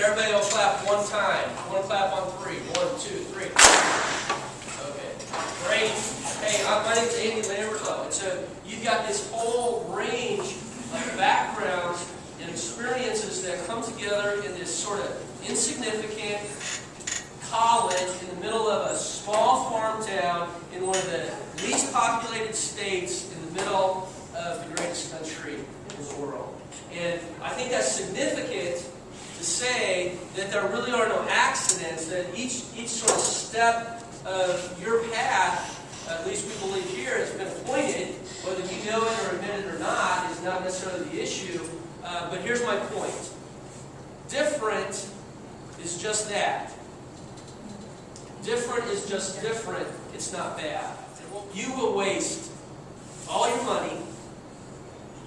Everybody will clap one time. One clap on three. 1, 2, 3. Okay, great. Hey, my name's Andy Lamberto, and so you've got this whole range of backgrounds and experiences that come together in this sort of insignificant college in the middle of a small farm town in one of the least populated states in the middle of the greatest country in the world. And I think that's significant to say that there really are no accidents, that each sort of step of your path, at least we believe here, has been appointed. Whether you know it or admit it or not is not necessarily the issue. But here's my point. Different is just that. Different is just different. It's not bad. You will waste all your money.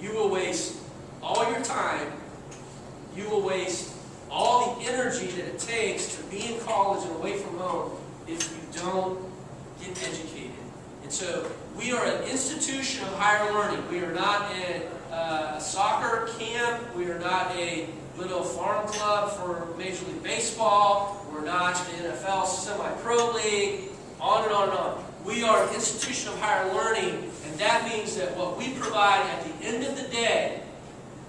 You will waste all your time. You will waste all the energy that it takes to be in college and away from home if you don't get educated. And so we are an institution of higher learning. We are not a soccer camp. We are not a little farm club for Major League Baseball. We're not the NFL semi-pro league. On and on and on. We are an institution of higher learning, and that means that what we provide at the end of the day,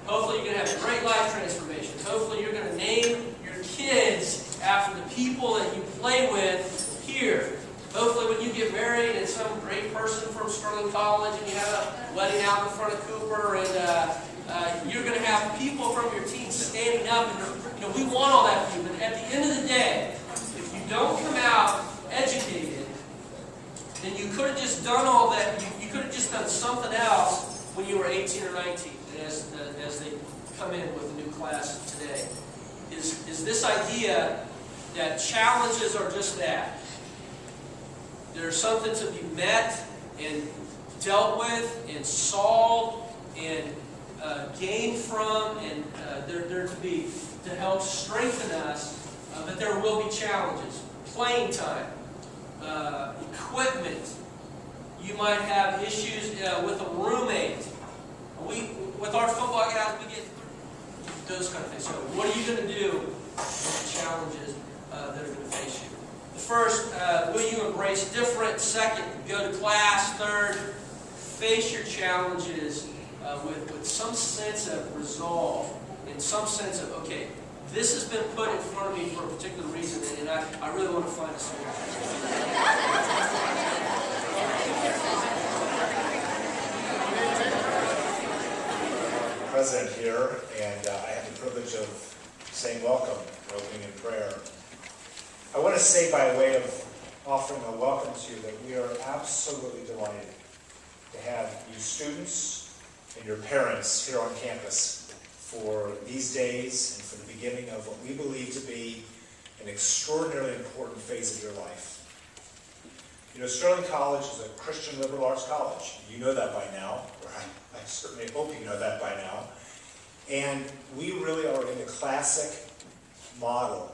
hopefully you're going to have a great life transformation. Hopefully you're going to name your kids after the people that you play with here. Hopefully when you get married and some great person from Sterling College and you have a wedding out in front of Cooper and you're going to have people from your team standing up and we want all that for you. But at the end of the day, if you don't come out educated, then you could have just done all that. You could have just done something else when you were 18 or 19. As they come in with a new class today, is this idea that challenges are just that. There's something to be met and dealt with and solved and gained from, and they're to help strengthen us, but there will be challenges. Playing time, equipment. You might have issues with a roommate. With our football guys, we get those kind of things. So what are you going to do with the challenges that are going to face you? The first, will you embrace different? Second, go to class. Third, face your challenges with some sense of resolve and some sense of, okay, this has been put in front of me for a particular reason, and I really want to find a solution. President here, and I have the privilege of saying welcome, opening in prayer. I want to say by way of offering a welcome to you that we are absolutely delighted to have you students and your parents here on campus for these days and for the beginning of what we believe to be an extraordinarily important phase of your life. You know, Sterling College is a Christian liberal arts college. You know that by now, or I certainly hope you know that by now. And we really are in the classic model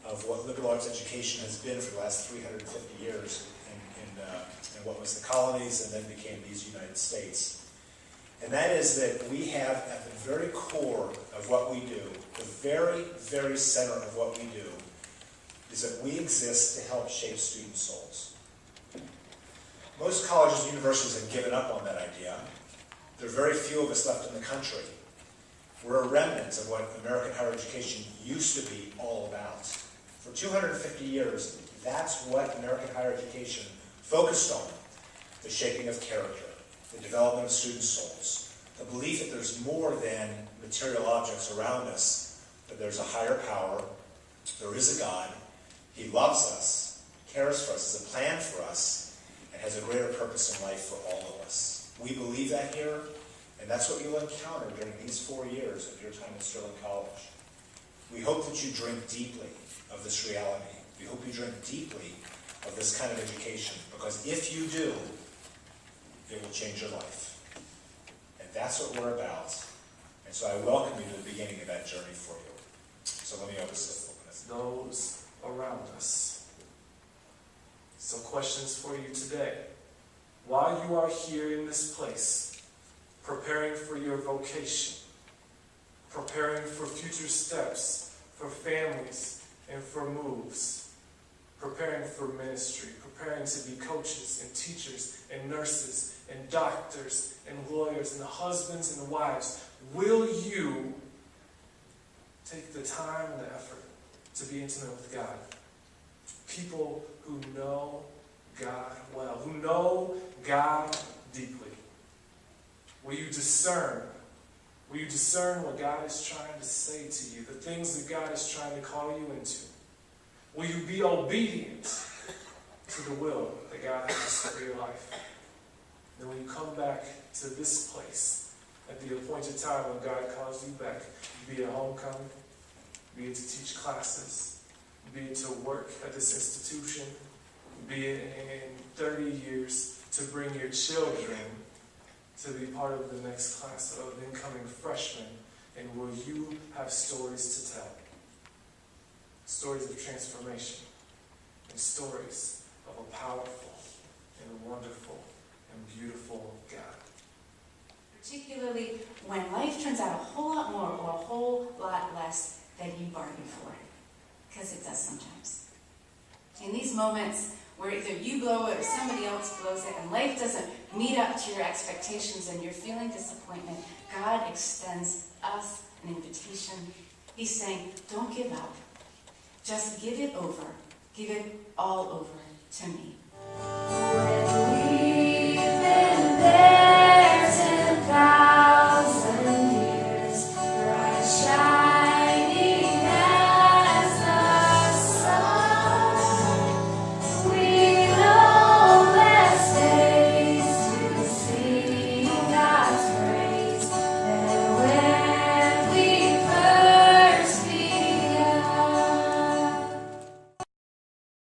of what liberal arts education has been for the last 350 years in what was the colonies and then became these United States. And that is that we have at the very core of what we do, the very, very center of what we do, is that we exist to help shape student souls. Most colleges and universities have given up on that idea. There are very few of us left in the country. We're a remnant of what American higher education used to be all about. For 250 years, that's what American higher education focused on. The shaping of character, the development of student souls, the belief that there's more than material objects around us, that there's a higher power, there is a God, He loves us, cares for us, has a plan for us, and has a greater purpose in life for all of us. We believe that here, and that's what you'll encounter during these 4 years of your time at Sterling College. We hope that you drink deeply of this reality. We hope you drink deeply of this kind of education, because if you do, it will change your life. And that's what we're about. And so I welcome you to the beginning of that journey for you. So let me open this. Those around us. Some questions for you today. While you are here in this place, preparing for your vocation, preparing for future steps, for families and for moves, preparing for ministry, preparing to be coaches and teachers and nurses and doctors and lawyers and the husbands and the wives. Will you take the time and the effort to be intimate with God? People who know God well, who know God deeply. Will you discern? Will you discern what God is trying to say to you, the things that God is trying to call you into? Will you be obedient to the will that God has for your life? And when you come back to this place at the appointed time when God calls you back, be it homecoming, be it to teach classes, be it to work at this institution, be it in 30 years to bring your children to be part of the next class of incoming freshmen, and will you have stories to tell? Stories of transformation and stories of a powerful and wonderful and beautiful God. Particularly when life turns out a whole lot more or a whole lot less than you bargained for. Because it does sometimes. In these moments where either you blow it or somebody else blows it and life doesn't meet up to your expectations and you're feeling disappointment, God extends us an invitation. He's saying, don't give up. Just give it over. Give it all over to me.